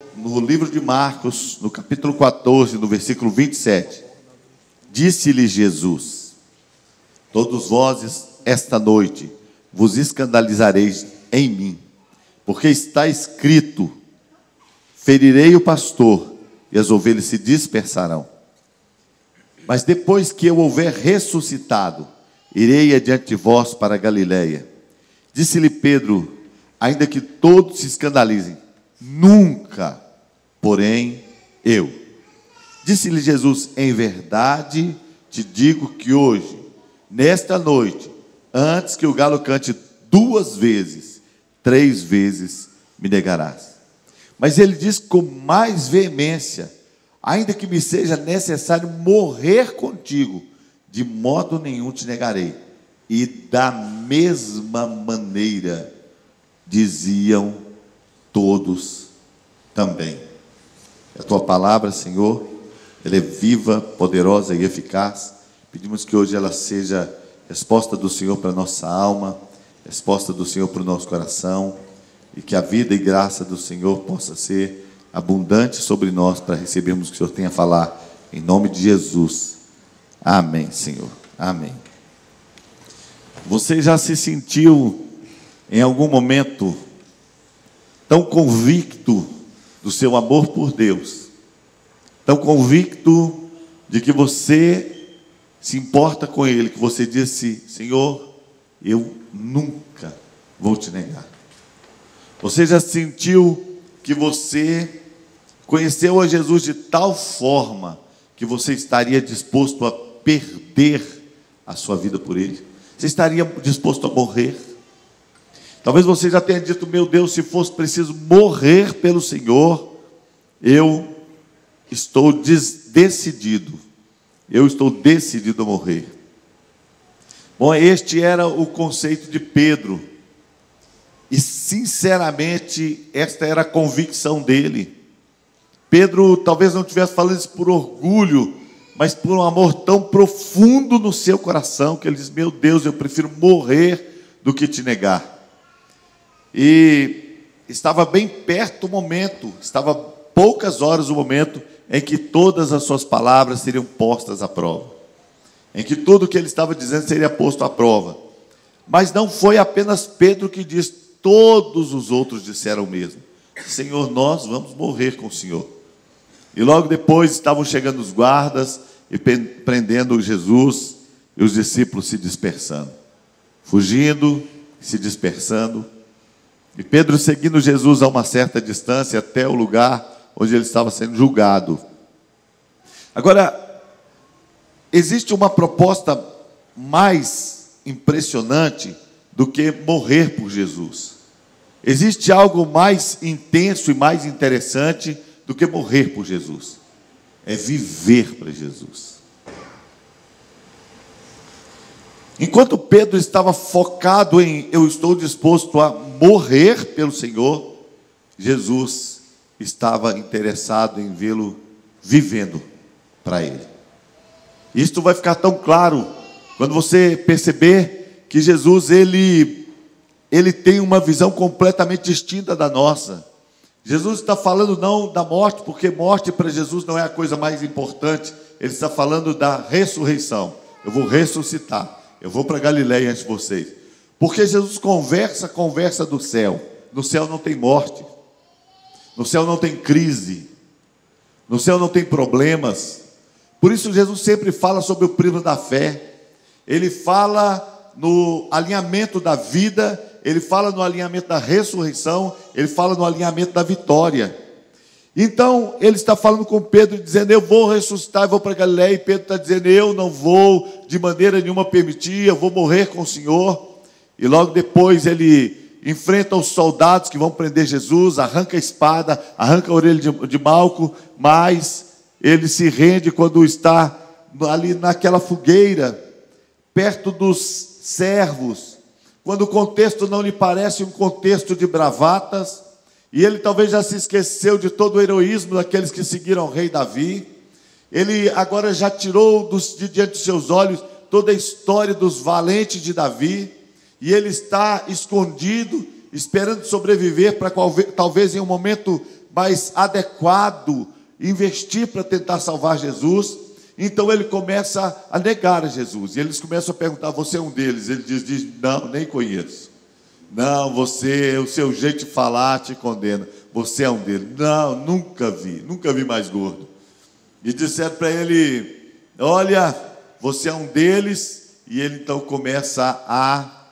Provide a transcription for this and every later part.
No livro de Marcos, no capítulo 14, no versículo 27, disse-lhe Jesus: todos vós esta noite vos escandalizareis em mim, porque está escrito: ferirei o pastor e as ovelhas se dispersarão. Mas depois que eu houver ressuscitado, irei adiante de vós para a Galiléia. Disse-lhe Pedro: ainda que todos se escandalizem, nunca, porém, eu. Disse-lhe Jesus: em verdade te digo que hoje, nesta noite, antes que o galo cante 2 vezes, 3 vezes me negarás. Mas ele diz com mais veemência: ainda que me seja necessário morrer contigo, de modo nenhum te negarei. E da mesma maneira diziam todos também. A tua palavra, Senhor, ela é viva, poderosa e eficaz. Pedimos que hoje ela seja resposta do Senhor para a nossa alma, resposta do Senhor para o nosso coração, e que a vida e graça do Senhor possa ser abundante sobre nós para recebermos o que o Senhor tem a falar, em nome de Jesus. Amém, Senhor. Amém. Você já se sentiu em algum momento tão convicto do seu amor por Deus, tão convicto de que você se importa com Ele, que você disse: Senhor, eu nunca vou te negar? Você já sentiu que você conheceu a Jesus de tal forma que você estaria disposto a perder a sua vida por Ele? Você estaria disposto a morrer? Talvez você já tenha dito: meu Deus, se fosse preciso morrer pelo Senhor, eu estou decidido. Eu estou decidido a morrer. Bom, este era o conceito de Pedro. E sinceramente, esta era a convicção dele. Pedro talvez não estivesse falando isso por orgulho, mas por um amor tão profundo no seu coração, que ele diz: meu Deus, eu prefiro morrer do que te negar. E estava bem perto o momento, estava poucas horas o momento em que todas as suas palavras seriam postas à prova, em que tudo o que ele estava dizendo seria posto à prova. Mas não foi apenas Pedro que disse, todos os outros disseram o mesmo: Senhor, nós vamos morrer com o Senhor. E logo depois estavam chegando os guardas e prendendo Jesus, e os discípulos se dispersando, fugindo, se dispersando. E Pedro seguindo Jesus a uma certa distância até o lugar onde ele estava sendo julgado. Agora, existe uma proposta mais impressionante do que morrer por Jesus. Existe algo mais intenso e mais interessante do que morrer por Jesus. É viver para Jesus. Enquanto Pedro estava focado em eu estou disposto a morrer pelo Senhor, Jesus estava interessado em vê-lo vivendo para Ele. Isto vai ficar tão claro quando você perceber que Jesus ele tem uma visão completamente distinta da nossa. Jesus está falando não da morte, porque morte para Jesus não é a coisa mais importante. Ele está falando da ressurreição. Eu vou ressuscitar. Eu vou para Galiléia antes de vocês. Porque Jesus conversa do céu. No céu não tem morte. No céu não tem crise. No céu não tem problemas. Por isso Jesus sempre fala sobre o primo da fé. Ele fala no alinhamento da vida. Ele fala no alinhamento da ressurreição. Ele fala no alinhamento da vitória. Então, ele está falando com Pedro, dizendo: eu vou ressuscitar, eu vou para Galiléia. E Pedro está dizendo: eu não vou de maneira nenhuma permitir, eu vou morrer com o Senhor. E logo depois ele enfrenta os soldados que vão prender Jesus, arranca a espada, arranca a orelha de Malco, mas ele se rende quando está ali naquela fogueira, perto dos servos, quando o contexto não lhe parece um contexto de bravatas. E ele talvez já se esqueceu de todo o heroísmo daqueles que seguiram o rei Davi. Ele agora já tirou de diante dos seus olhos toda a história dos valentes de Davi. E ele está escondido, esperando sobreviver para talvez em um momento mais adequado investir para tentar salvar Jesus. Então ele começa a negar a Jesus. E eles começam a perguntar: você é um deles? Ele diz: não, nem conheço. Não, você, o seu jeito de falar te condena. Você é um deles. Não, nunca vi mais gordo. E disseram para ele: olha, você é um deles. E ele então começa a,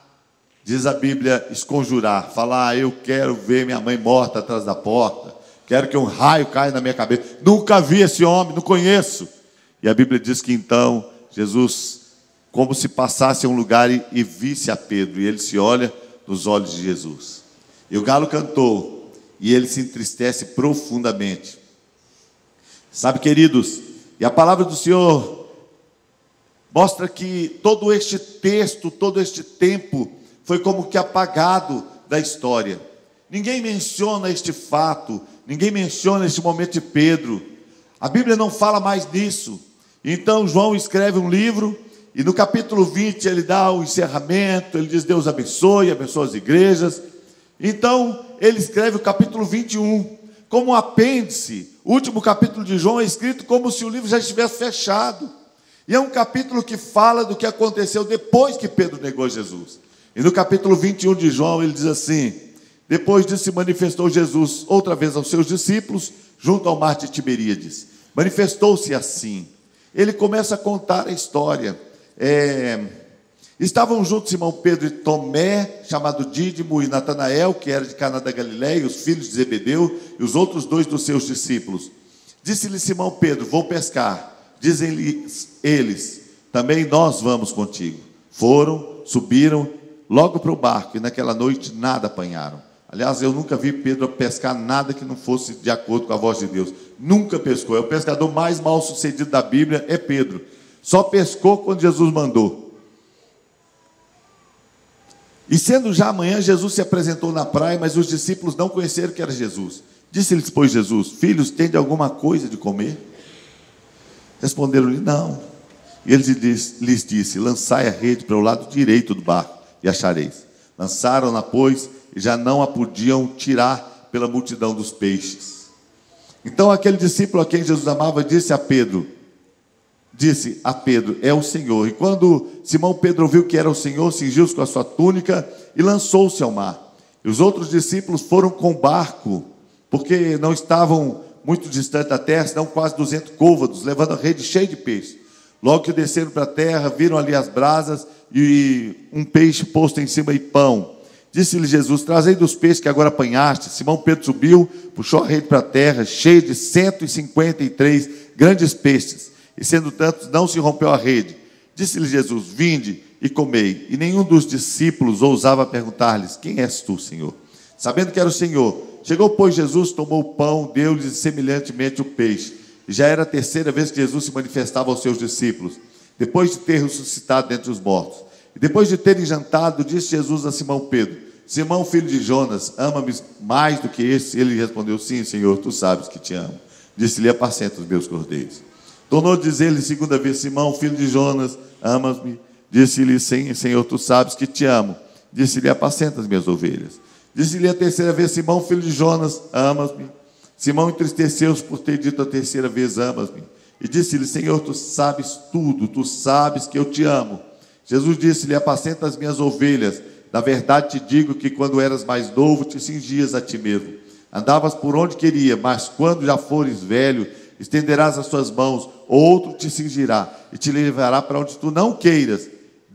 diz a Bíblia, esconjurar, falar: eu quero ver minha mãe morta atrás da porta, quero que um raio caia na minha cabeça, nunca vi esse homem, não conheço. E a Bíblia diz que então Jesus, como se passasse a um lugar e visse a Pedro, e ele se olha nos olhos de Jesus. E o galo cantou, e ele se entristece profundamente. Sabe, queridos, e a palavra do Senhor mostra que todo este texto, todo este tempo, foi como que apagado da história. Ninguém menciona este fato, ninguém menciona este momento de Pedro. A Bíblia não fala mais nisso. Então João escreve um livro, e no capítulo 20 ele dá o encerramento, ele diz: Deus abençoe as igrejas. Então ele escreve o capítulo 21, como um apêndice. O último capítulo de João é escrito como se o livro já estivesse fechado. E é um capítulo que fala do que aconteceu depois que Pedro negou Jesus. E no capítulo 21 de João ele diz assim: depois disso se manifestou Jesus outra vez aos seus discípulos, junto ao mar de Tiberíades. Manifestou-se assim. Ele começa a contar a história. Estavam juntos Simão Pedro e Tomé, chamado Dídimo, e Natanael, que era de Caná da Galileia, os filhos de Zebedeu, e os outros dois dos seus discípulos. Disse-lhe Simão Pedro: vou pescar. Dizem-lhe eles: também nós vamos contigo. Foram, subiram logo para o barco, e naquela noite nada apanharam. Aliás, eu nunca vi Pedro pescar nada que não fosse de acordo com a voz de Deus. Nunca pescou. É o pescador mais mal sucedido da Bíblia, é Pedro. Só pescou quando Jesus mandou. E sendo já amanhã, Jesus se apresentou na praia, mas os discípulos não conheceram que era Jesus. Disse-lhes, pois, Jesus: filhos, tende alguma coisa de comer? Responderam-lhe: não. E ele lhes disse: lançai a rede para o lado direito do barco, e achareis. Lançaram-na, pois, e já não a podiam tirar pela multidão dos peixes. Então aquele discípulo a quem Jesus amava disse a Pedro: é o Senhor. E quando Simão Pedro ouviu que era o Senhor, cingiu-se com a sua túnica e lançou-se ao mar. E os outros discípulos foram com o barco, porque não estavam muito distante da terra, senão quase 200 côvados, levando a rede cheia de peixe. Logo que desceram para a terra, viram ali as brasas e um peixe posto em cima e pão. Disse-lhe Jesus: trazei dos peixes que agora apanhaste. Simão Pedro subiu, puxou a rede para a terra, cheia de 153 grandes peixes, e sendo tantos, não se rompeu a rede. Disse-lhe Jesus: vinde e comei. E nenhum dos discípulos ousava perguntar-lhes: quem és tu, Senhor? Sabendo que era o Senhor. Chegou, pois, Jesus, tomou o pão, deu-lhes semelhantemente o peixe. E já era a terceira vez que Jesus se manifestava aos seus discípulos, depois de ter ressuscitado dentre os mortos. E depois de terem jantado, disse Jesus a Simão Pedro: Simão, filho de Jonas, ama-me mais do que esse? Ele respondeu: sim, Senhor, tu sabes que te amo. Disse-lhe: apacenta os meus cordeiros. Tornou a dizer-lhe segunda vez: Simão, filho de Jonas, amas-me? Disse-lhe: sim, Senhor, tu sabes que te amo. Disse-lhe: apacenta as minhas ovelhas. Disse-lhe a terceira vez: Simão, filho de Jonas, amas-me? Simão entristeceu-se por ter dito a terceira vez: amas-me? E disse-lhe: Senhor, tu sabes tudo, tu sabes que eu te amo. Jesus disse-lhe: apacenta as minhas ovelhas. Na verdade te digo que quando eras mais novo, te cingias a ti mesmo. Andavas por onde queria, mas quando já fores velho, estenderás as tuas mãos, outro te cingirá e te levará para onde tu não queiras.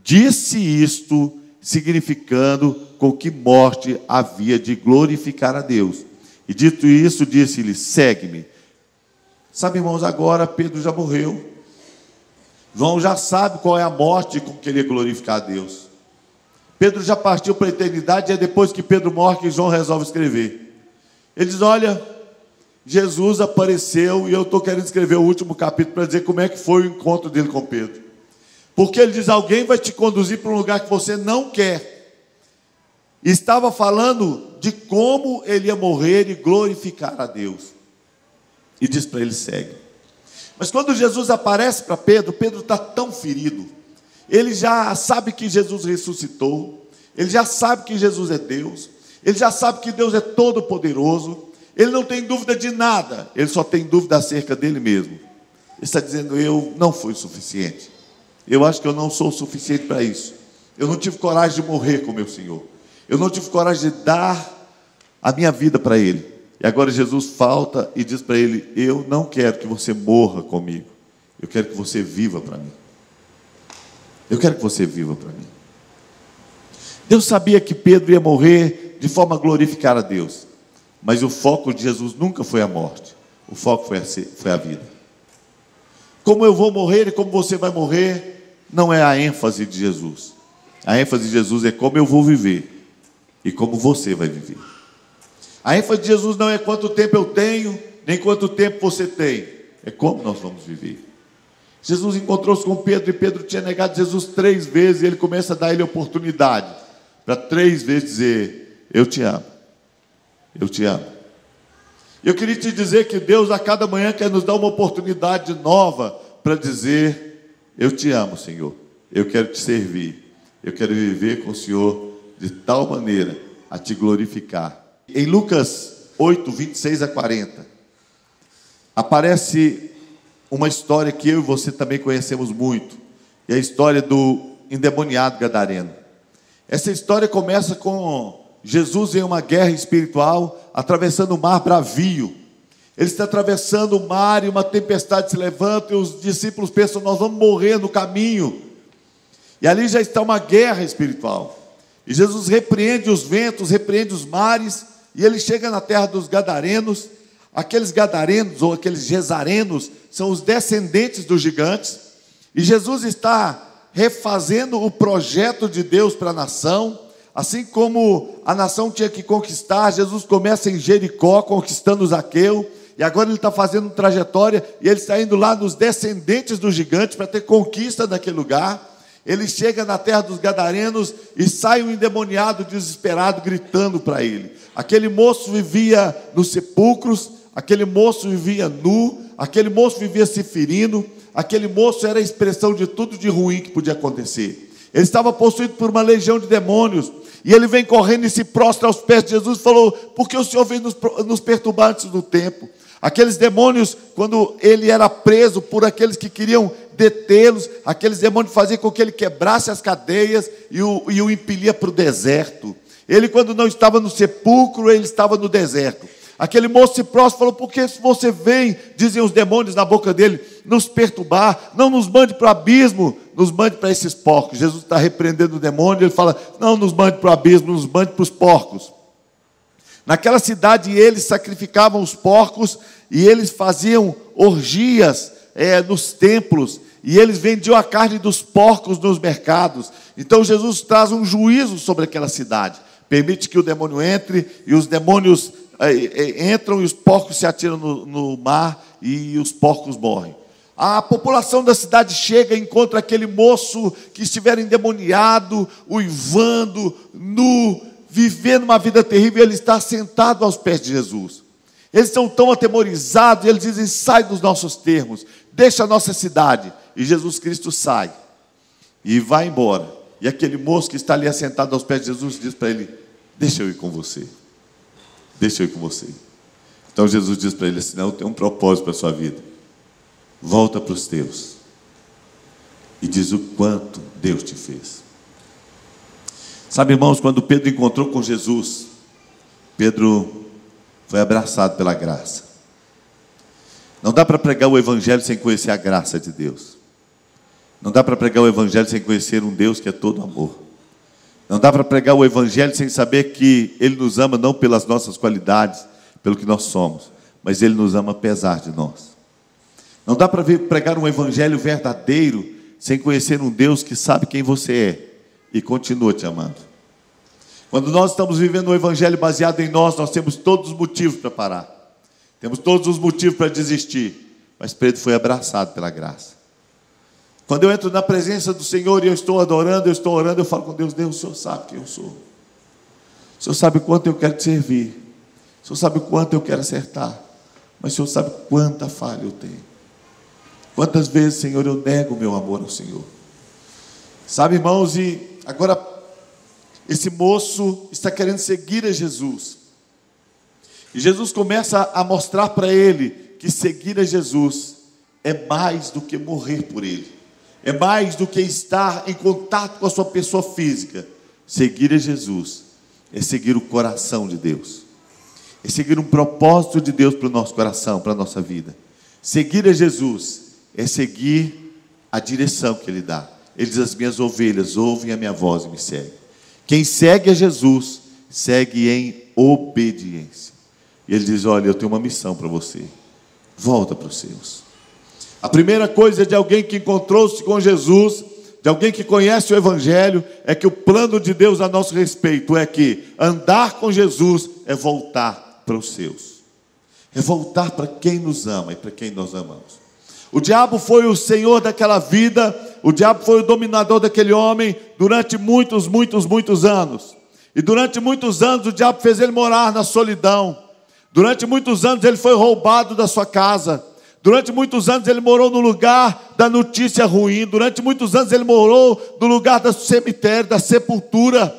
Disse isto, significando com que morte havia de glorificar a Deus. E dito isso, disse-lhe: segue-me. Sabe, irmãos, agora Pedro já morreu. João já sabe qual é a morte com que ele ia glorificar a Deus. Pedro já partiu para a eternidade, e é depois que Pedro morre que João resolve escrever. Ele diz: olha, Jesus apareceu, e eu estou querendo escrever o último capítulo para dizer como é que foi o encontro dele com Pedro. Porque ele diz: alguém vai te conduzir para um lugar que você não quer. Estava falando de como ele ia morrer e glorificar a Deus. E diz para ele: segue. Mas quando Jesus aparece para Pedro, Pedro está tão ferido. Ele já sabe que Jesus ressuscitou. Ele já sabe que Jesus é Deus. Ele já sabe que Deus é todo poderoso. Ele não tem dúvida de nada, ele só tem dúvida acerca dele mesmo. Ele está dizendo: eu não fui o suficiente, eu acho que eu não sou o suficiente para isso. Eu não tive coragem de morrer com meu Senhor, eu não tive coragem de dar a minha vida para Ele. E agora Jesus falta e diz para ele: eu não quero que você morra comigo, eu quero que você viva para mim. Eu quero que você viva para mim. Deus sabia que Pedro ia morrer de forma a glorificar a Deus, mas o foco de Jesus nunca foi a morte, o foco foi a vida. Como eu vou morrer e como você vai morrer, não é a ênfase de Jesus. A ênfase de Jesus é como eu vou viver e como você vai viver. A ênfase de Jesus não é quanto tempo eu tenho, nem quanto tempo você tem, é como nós vamos viver. Jesus encontrou-se com Pedro e Pedro tinha negado Jesus 3 vezes, e ele começa a dar ele oportunidade para 3 vezes dizer: eu te amo, eu te amo. Eu queria te dizer que Deus a cada manhã quer nos dar uma oportunidade nova para dizer: eu te amo, Senhor, eu quero te servir, eu quero viver com o Senhor de tal maneira a te glorificar. Em Lucas 8, 26 a 40, aparece uma história que eu e você também conhecemos muito, e é a história do endemoniado gadareno. Essa história começa com Jesus em uma guerra espiritual, atravessando o mar bravio. Ele está atravessando o mar e uma tempestade se levanta, e os discípulos pensam: nós vamos morrer no caminho. E ali já está uma guerra espiritual, e Jesus repreende os ventos, repreende os mares, e ele chega na terra dos gadarenos. Aqueles gadarenos, ou aqueles gesarenos, são os descendentes dos gigantes, e Jesus está refazendo o projeto de Deus para a nação. Assim como a nação tinha que conquistar, Jesus começa em Jericó, conquistando Zaqueu, e agora ele está fazendo uma trajetória, e ele está indo lá nos descendentes dos gigantes, para ter conquista naquele lugar. Ele chega na terra dos gadarenos, e sai um endemoniado desesperado, gritando para ele. Aquele moço vivia nos sepulcros, aquele moço vivia nu, aquele moço vivia se ferindo, aquele moço era a expressão de tudo de ruim que podia acontecer. Ele estava possuído por uma legião de demônios, e ele vem correndo e se prostra aos pés de Jesus e falou: por que o Senhor vem nos perturbar antes do tempo? Aqueles demônios, quando ele era preso por aqueles que queriam detê-los, aqueles demônios faziam com que ele quebrasse as cadeias e o impelia para o deserto. Ele, quando não estava no sepulcro, ele estava no deserto. Aquele moço se prostra e falou: por que você vem, dizem os demônios na boca dele, nos perturbar? Não nos mande para o abismo, nos mande para esses porcos. Jesus está repreendendo o demônio, ele fala: não nos mande para o abismo, nos mande para os porcos. Naquela cidade eles sacrificavam os porcos, e eles faziam orgias nos templos, e eles vendiam a carne dos porcos nos mercados. Então Jesus traz um juízo sobre aquela cidade, permite que o demônio entre, e os demônios entram, e os porcos se atiram no mar, e os porcos morrem. A população da cidade chega e encontra aquele moço que estivera endemoniado, uivando, nu, vivendo uma vida terrível. Ele está sentado aos pés de Jesus. Eles estão tão atemorizados, e eles dizem: sai dos nossos termos, deixa a nossa cidade. E Jesus Cristo sai e vai embora. E aquele moço que está ali assentado aos pés de Jesus diz para ele: deixa eu ir com você, deixa eu ir com você. Então Jesus diz para ele assim: não, eu tenho um propósito para a sua vida, volta para os teus e diz o quanto Deus te fez. Sabe, irmãos, quando Pedro encontrou com Jesus, Pedro foi abraçado pela graça. Não dá para pregar o evangelho sem conhecer a graça de Deus. Não dá para pregar o evangelho sem conhecer um Deus que é todo amor. Não dá para pregar o evangelho sem saber que Ele nos ama não pelas nossas qualidades, pelo que nós somos, mas Ele nos ama apesar de nós. Não dá para pregar um evangelho verdadeiro sem conhecer um Deus que sabe quem você é e continua te amando. Quando nós estamos vivendo um evangelho baseado em nós temos todos os motivos para parar, temos todos os motivos para desistir, mas Pedro foi abraçado pela graça. Quando eu entro na presença do Senhor e eu estou adorando, eu falo com Deus: Deus, o Senhor sabe quem eu sou, o Senhor sabe quanto eu quero te servir, o Senhor sabe quanto eu quero acertar, mas o Senhor sabe quanta falha eu tenho. Quantas vezes, Senhor, eu nego o meu amor ao Senhor. Sabe, irmãos, e agora esse moço está querendo seguir a Jesus. E Jesus começa a mostrar para ele que seguir a Jesus é mais do que morrer por ele. É mais do que estar em contato com a sua pessoa física. Seguir a Jesus é seguir o coração de Deus. É seguir um propósito de Deus para o nosso coração, para a nossa vida. Seguir a Jesus é seguir a direção que Ele dá. Ele diz: as minhas ovelhas ouvem a minha voz e me seguem. Quem segue a Jesus, segue em obediência. E Ele diz: olha, eu tenho uma missão para você. Volta para os seus. A primeira coisa de alguém que encontrou-se com Jesus, de alguém que conhece o Evangelho, é que o plano de Deus a nosso respeito é que andar com Jesus é voltar para os seus. É voltar para quem nos ama e para quem nós amamos. O diabo foi o senhor daquela vida, o diabo foi o dominador daquele homem durante muitos anos. E durante muitos anos o diabo fez ele morar na solidão. Durante muitos anos ele foi roubado da sua casa. Durante muitos anos ele morou no lugar da notícia ruim. Durante muitos anos ele morou no lugar do cemitério, da sepultura.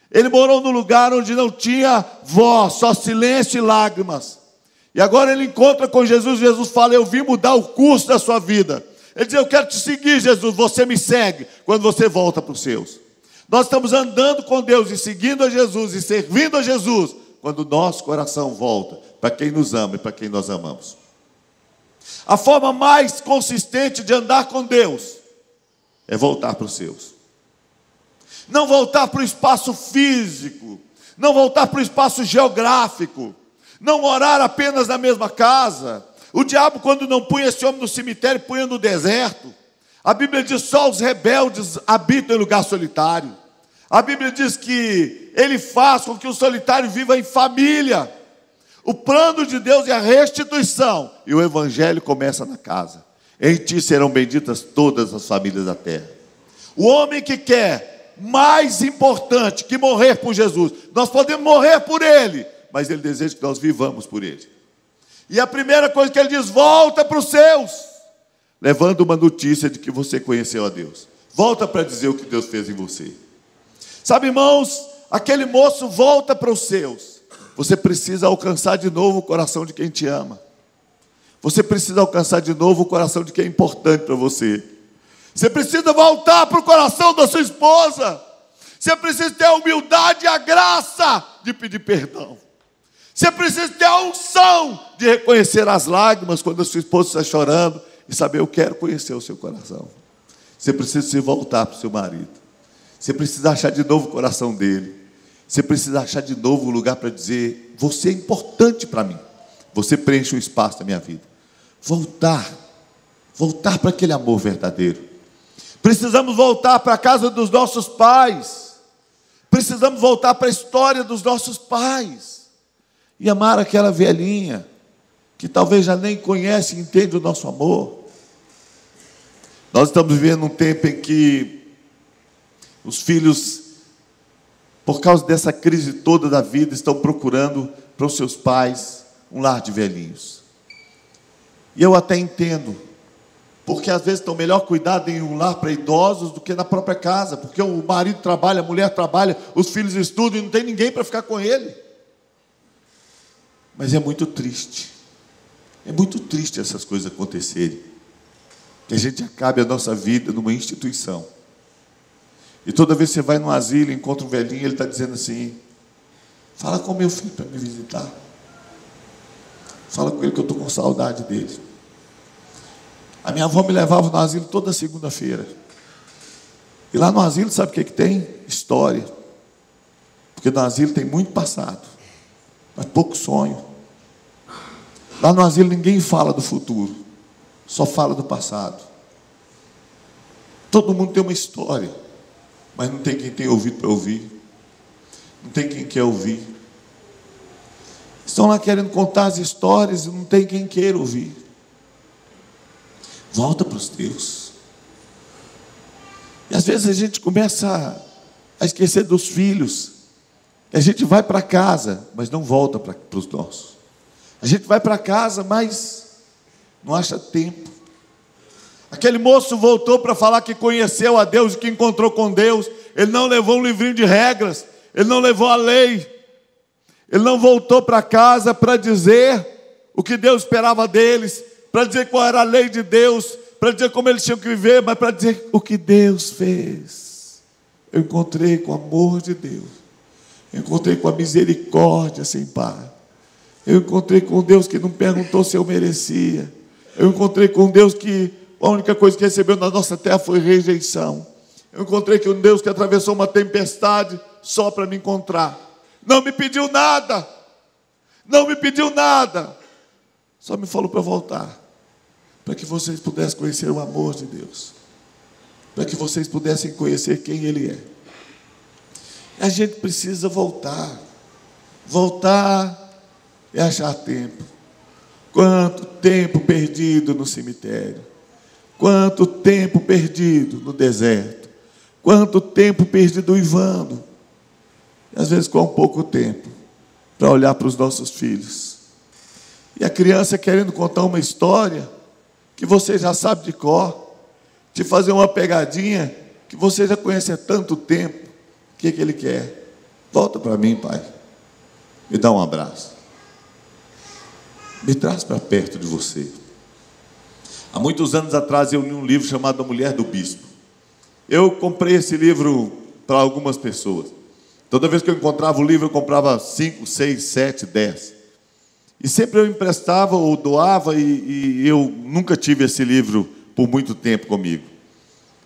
Ele morou no lugar onde não tinha voz, só silêncio e lágrimas. E agora ele encontra com Jesus. Jesus fala: eu vim mudar o curso da sua vida. Ele diz: eu quero te seguir, Jesus, você me segue quando você volta para os seus. Nós estamos andando com Deus e seguindo a Jesus e servindo a Jesus quando o nosso coração volta para quem nos ama e para quem nós amamos. A forma mais consistente de andar com Deus é voltar para os seus. Não voltar para o espaço físico, não voltar para o espaço geográfico, não morar apenas na mesma casa. O diabo, quando não punha esse homem no cemitério, punha no deserto. A Bíblia diz: só os rebeldes habitam em lugar solitário. A Bíblia diz que ele faz com que o solitário viva em família. O plano de Deus é a restituição, e o Evangelho começa na casa. Em ti serão benditas todas as famílias da terra. O homem que quer mais importante que morrer por Jesus, nós podemos morrer por Ele, mas Ele deseja que nós vivamos por Ele. E a primeira coisa que Ele diz: volta para os seus, levando uma notícia de que você conheceu a Deus. Volta para dizer o que Deus fez em você. Sabe, irmãos, aquele moço volta para os seus. Você precisa alcançar de novo o coração de quem te ama. Você precisa alcançar de novo o coração de quem é importante para você. Você precisa voltar para o coração da sua esposa. Você precisa ter a humildade e a graça de pedir perdão. Você precisa ter a unção de reconhecer as lágrimas quando a sua esposa está chorando e saber: eu quero conhecer o seu coração. Você precisa se voltar para o seu marido. Você precisa achar de novo o coração dele. Você precisa achar de novo o lugar para dizer: você é importante para mim. Você preenche um espaço da minha vida. Voltar para aquele amor verdadeiro. Precisamos voltar para a casa dos nossos pais. Precisamos voltar para a história dos nossos pais. E amar aquela velhinha que talvez já nem conhece e entende o nosso amor. Nós estamos vivendo um tempo em que os filhos, por causa dessa crise toda da vida, estão procurando para os seus pais um lar de velhinhos. E eu até entendo, porque às vezes estão melhor cuidados em um lar para idosos do que na própria casa, porque o marido trabalha, a mulher trabalha, os filhos estudam e não tem ninguém para ficar com ele. Mas é muito triste essas coisas acontecerem, que a gente acabe a nossa vida numa instituição. E toda vez que você vai num asilo e encontra um velhinho, ele está dizendo assim: fala com meu filho para me visitar. Fala com ele que eu estou com saudade dele. A minha avó me levava no asilo toda segunda-feira. E lá no asilo, sabe o que tem? História. Porque no asilo tem muito passado, mas pouco sonho. Lá no asilo ninguém fala do futuro, só fala do passado. Todo mundo tem uma história, mas não tem quem tem ouvido para ouvir. Não tem quem quer ouvir. Estão lá querendo contar as histórias e não tem quem queira ouvir. Volta para os teus. E às vezes a gente começa a esquecer dos filhos. A gente vai para casa, mas não volta para os nossos. A gente vai para casa, mas não acha tempo. Aquele moço voltou para falar que conheceu a Deus e que encontrou com Deus. Ele não levou um livrinho de regras, ele não levou a lei, Ele não voltou para casa para dizer o que Deus esperava deles, para dizer qual era a lei de Deus, para dizer como eles tinham que viver, mas para dizer o que Deus fez. Eu encontrei com o amor de Deus, eu encontrei com a misericórdia sem par, eu encontrei com Deus que não perguntou se eu merecia, eu encontrei com Deus que a única coisa que recebeu na nossa terra foi rejeição. Eu encontrei com Deus que atravessou uma tempestade só para me encontrar. Não me pediu nada, não me pediu nada, só me falou para voltar, para que vocês pudessem conhecer o amor de Deus, para que vocês pudessem conhecer quem Ele é. A gente precisa voltar. Voltar é achar tempo. Quanto tempo perdido no cemitério, quanto tempo perdido no deserto, quanto tempo perdido uivando, e às vezes com pouco tempo para olhar para os nossos filhos. E a criança querendo contar uma história que você já sabe de cor, te fazer uma pegadinha que você já conhece há tanto tempo. O que ele quer? Volta para mim, pai. Me dá um abraço. Me traz para perto de você. Há muitos anos atrás eu li um livro chamado A Mulher do Bispo. Eu comprei esse livro para algumas pessoas. Toda vez que eu encontrava o livro, eu comprava 5, 6, 7, 10. E sempre eu emprestava ou doava, e eu nunca tive esse livro por muito tempo comigo.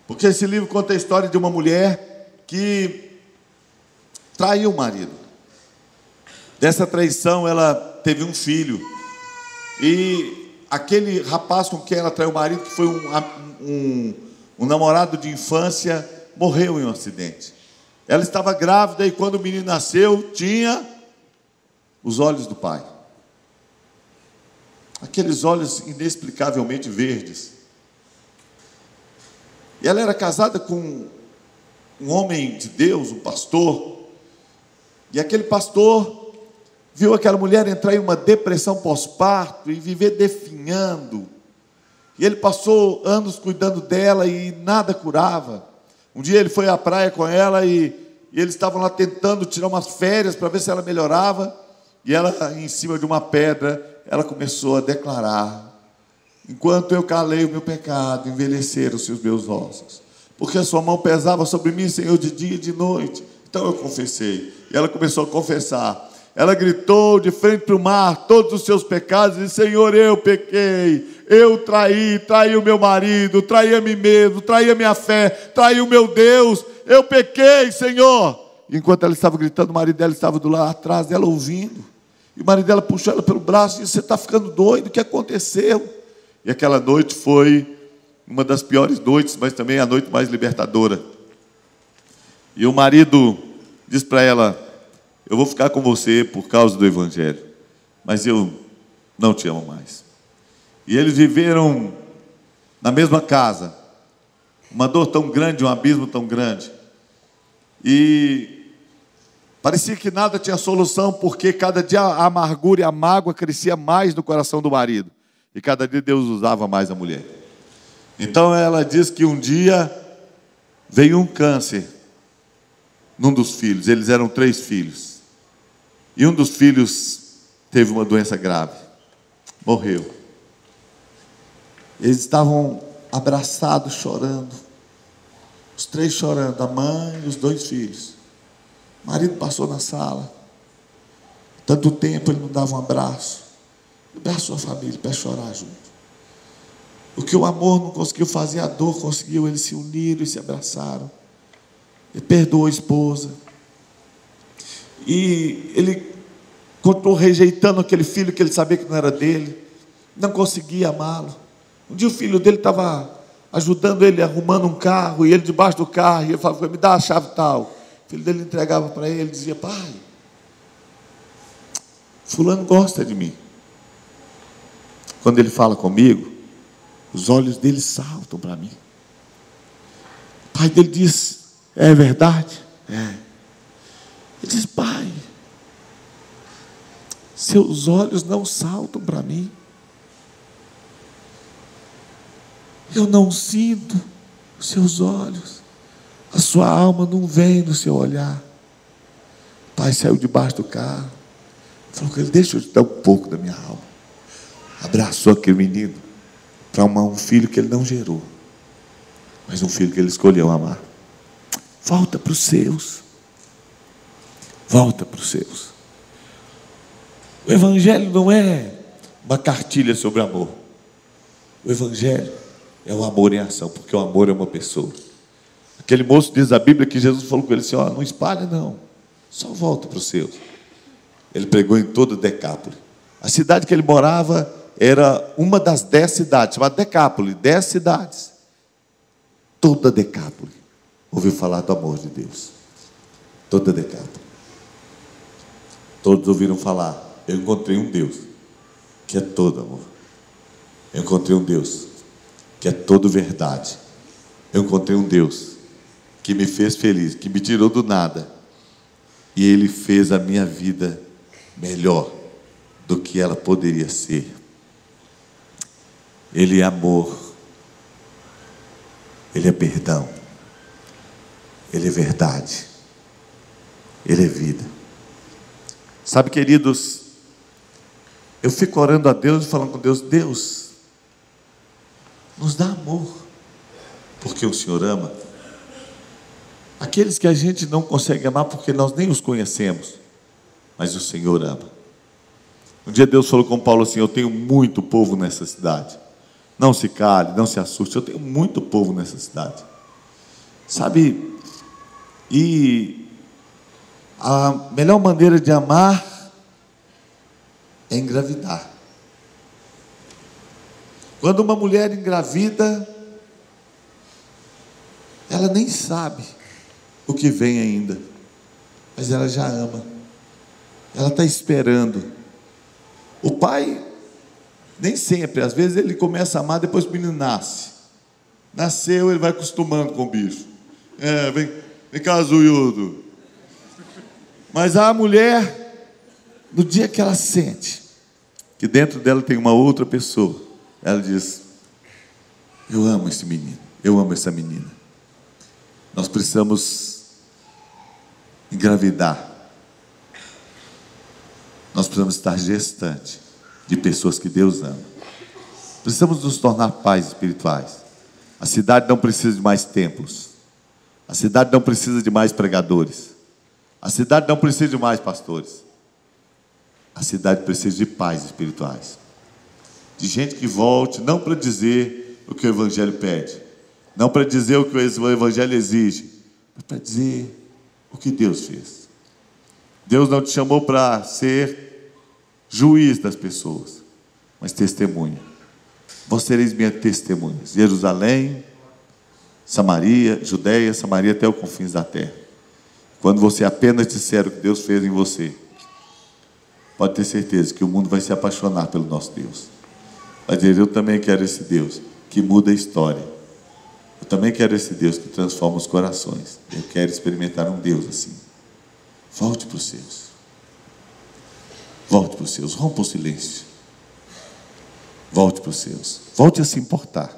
Porque esse livro conta a história de uma mulher que traiu o marido. Dessa traição, ela teve um filho. E aquele rapaz com quem ela traiu o marido, que foi um namorado de infância, morreu em um acidente. Ela estava grávida e quando o menino nasceu, tinha os olhos do pai. Aqueles olhos inexplicavelmente verdes. E ela era casada com um homem de Deus, um pastor. E aquele pastor viu aquela mulher entrar em uma depressão pós-parto e viver definhando. E ele passou anos cuidando dela e nada curava. Um dia ele foi à praia com ela e eles estavam lá tentando tirar umas férias para ver se ela melhorava. E ela, em cima de uma pedra, ela começou a declarar: enquanto eu calei o meu pecado, envelheceram-se os meus ossos, porque a sua mão pesava sobre mim, Senhor, de dia e de noite. Então eu confessei. E ela começou a confessar. Ela gritou de frente para o mar todos os seus pecados e disse: Senhor, eu pequei, eu traí o meu marido, traí a mim mesmo, traí a minha fé, traí o meu Deus, eu pequei, Senhor. Enquanto ela estava gritando, o marido dela estava do lado atrás dela ouvindo. E o marido dela puxou ela pelo braço e disse: você está ficando doido, o que aconteceu? E aquela noite foi uma das piores noites, mas também a noite mais libertadora. E o marido disse para ela: eu vou ficar com você por causa do Evangelho, mas eu não te amo mais. E eles viveram na mesma casa, uma dor tão grande, um abismo tão grande, e parecia que nada tinha solução, porque cada dia a amargura e a mágoa crescia mais no coração do marido, e cada dia Deus usava mais a mulher. Então ela diz que um dia veio um câncer num dos filhos. Eles eram 3 filhos, e um dos filhos teve uma doença grave, morreu. Eles estavam abraçados, chorando, os 3 chorando, a mãe e os 2 filhos. O marido passou na sala, tanto tempo ele não dava um abraço. Abraçou a família para chorar junto. O que o amor não conseguiu fazer, a dor conseguiu. Eles se uniram e se abraçaram. Ele perdoou a esposa. E ele continuou rejeitando aquele filho que ele sabia que não era dele, não conseguia amá-lo. Um dia o filho dele estava ajudando ele, arrumando um carro, e ele debaixo do carro, e ele falava: me dá a chave tal. O filho dele entregava para ele, dizia: pai, fulano gosta de mim. Quando ele fala comigo, os olhos dele saltam para mim. O pai dele diz: é verdade? É. Ele diz: pai, seus olhos não saltam para mim. Eu não sinto os seus olhos. A sua alma não vem no seu olhar. O pai saiu debaixo do carro, Falou com ele: deixa eu te dar um pouco da minha alma. Abraçou aquele menino para amar um filho que ele não gerou, mas um filho que ele escolheu amar. Volta para os seus. Volta para os seus. O Evangelho não é uma cartilha sobre amor. O Evangelho é o amor em ação, porque o amor é uma pessoa. Aquele moço, diz a Bíblia, que Jesus falou com ele assim: ó, não espalha não, só volta para os seus. Ele pregou em toda Decápole. A cidade que ele morava era uma das 10 cidades, chamada Decápole, 10 cidades. Toda Decápole ouviu falar do amor de Deus. Toda Decápole. Todos ouviram falar: eu encontrei um Deus que é todo amor. Eu encontrei um Deus que é todo verdade. Eu encontrei um Deus que me fez feliz, que me tirou do nada, e Ele fez a minha vida melhor do que ela poderia ser. Ele é amor, Ele é perdão, Ele é verdade, Ele é vida. Sabe, queridos, eu fico orando a Deus e falando com Deus: Deus, nos dá amor, porque o Senhor ama aqueles que a gente não consegue amar porque nós nem os conhecemos, mas o Senhor ama. Um dia Deus falou com Paulo assim: eu tenho muito povo nessa cidade, não se cale, não se assuste, eu tenho muito povo nessa cidade. Sabe, e a melhor maneira de amar é engravidar. Quando uma mulher engravida, ela nem sabe o que vem ainda, mas ela já ama, ela está esperando. O pai, nem sempre, às vezes ele começa a amar depois que o menino nasce. Nasceu, ele vai acostumando com o bicho. Vem cá, zoiudo. Mas a mulher, no dia que ela sente que dentro dela tem uma outra pessoa, ela diz: eu amo esse menino, eu amo essa menina. Nós precisamos engravidar. Nós precisamos estar gestante de pessoas que Deus ama. Precisamos nos tornar pais espirituais. A cidade não precisa de mais templos. A cidade não precisa de mais pregadores. A cidade não precisa de mais pastores. A cidade precisa de pais espirituais. De gente que volte, não para dizer o que o Evangelho pede, não para dizer o que o Evangelho exige, mas para dizer o que Deus fez. Deus não te chamou para ser juiz das pessoas, mas testemunha. Vós sereis minhas testemunhas. Jerusalém, Samaria, Judeia, Samaria, até os confins da terra. Quando você apenas disser o que Deus fez em você, pode ter certeza que o mundo vai se apaixonar pelo nosso Deus. Vai dizer: eu também quero esse Deus que muda a história. Eu também quero esse Deus que transforma os corações. Eu quero experimentar um Deus assim. Volte para os seus. Volte para os seus. Rompa o silêncio. Volte para os seus. Volte a se importar.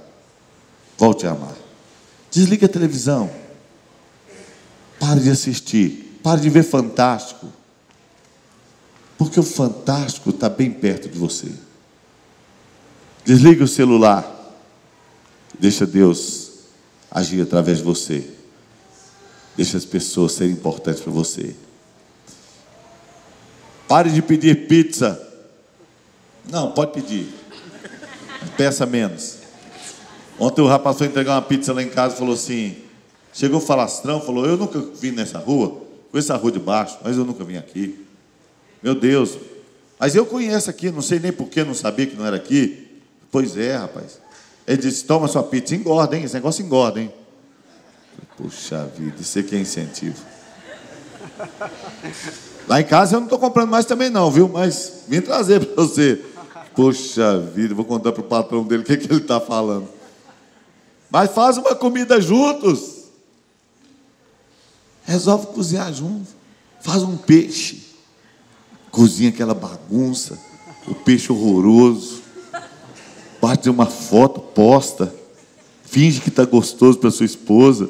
Volte a amar. Desliga a televisão. Pare de assistir. Pare de ver Fantástico. Porque o Fantástico está bem perto de você. Desliga o celular. Deixa Deus agir através de você. Deixa as pessoas serem importantes para você. Pare de pedir pizza. Não, pode pedir. Peça menos. Ontem o rapaz foi entregar uma pizza lá em casa e falou assim: chegou o falastrão, falou: eu nunca vim nessa rua, conheço a rua de baixo, mas eu nunca vim aqui. Meu Deus, mas eu conheço aqui, não sei nem porquê, não sabia que não era aqui. Pois é, rapaz. Ele disse: toma sua pizza, engorda, hein? Esse negócio engorda, hein? Puxa vida, isso aqui é incentivo. Lá em casa eu não estou comprando mais também não, viu? Mas vim trazer para você. Puxa vida, vou contar para o patrão dele o que ele está falando. Mas faz uma comida juntos. Resolve cozinhar juntos. Faz um peixe. Cozinha aquela bagunça. O peixe horroroso. Bate uma foto, posta. Finge que está gostoso para sua esposa.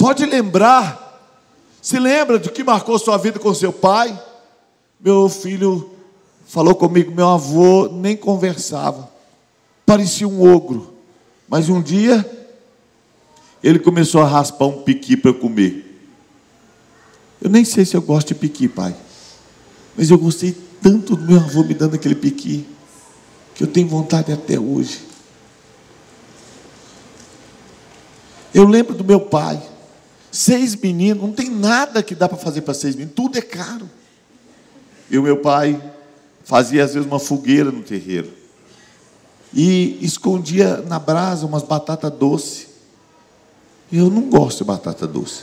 pode lembrar. Se lembra do que marcou sua vida com seu pai? Meu filho falou comigo, meu avô nem conversava, parecia um ogro. Mas um dia, ele começou a raspar um piqui para eu comer. Eu nem sei se eu gosto de piqui, pai, mas eu gostei tanto do meu avô me dando aquele piqui, que eu tenho vontade até hoje. Eu lembro do meu pai, 6 meninos, não tem nada que dá para fazer para 6 meninos, tudo é caro. E o meu pai fazia às vezes uma fogueira no terreiro, e escondia na brasa umas batatas doces. Eu não gosto de batata doce.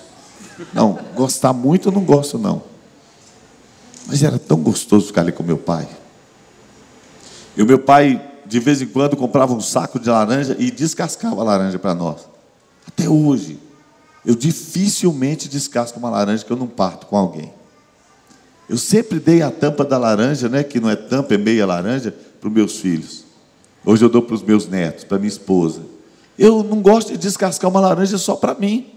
Não, gostar muito eu não gosto não. Mas era tão gostoso ficar ali com meu pai. E o meu pai, de vez em quando, comprava um saco de laranja e descascava a laranja para nós. Até hoje, eu dificilmente descasco uma laranja que eu não parto com alguém. Eu sempre dei a tampa da laranja, né, que não é tampa, é meia laranja, para os meus filhos. Hoje eu dou para os meus netos, para minha esposa. Eu não gosto de descascar uma laranja só para mim,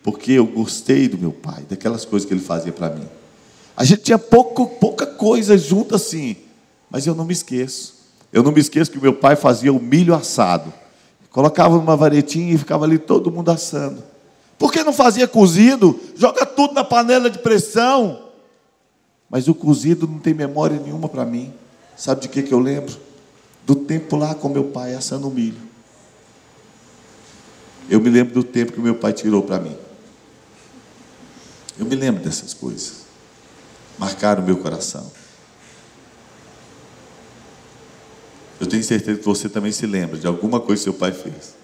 porque eu gostei do meu pai, daquelas coisas que ele fazia para mim. A gente tinha pouca coisa junto assim, mas eu não me esqueço. Eu não me esqueço que o meu pai fazia o milho assado. Colocava numa varetinha e ficava ali todo mundo assando. Por que não fazia cozido? Joga tudo na panela de pressão. Mas o cozido não tem memória nenhuma para mim. Sabe de que eu lembro? Do tempo lá com meu pai assando o milho. Eu me lembro do tempo que meu pai tirou para mim. Eu me lembro dessas coisas. Marcaram o meu coração. Eu tenho certeza que você também se lembra de alguma coisa que seu pai fez.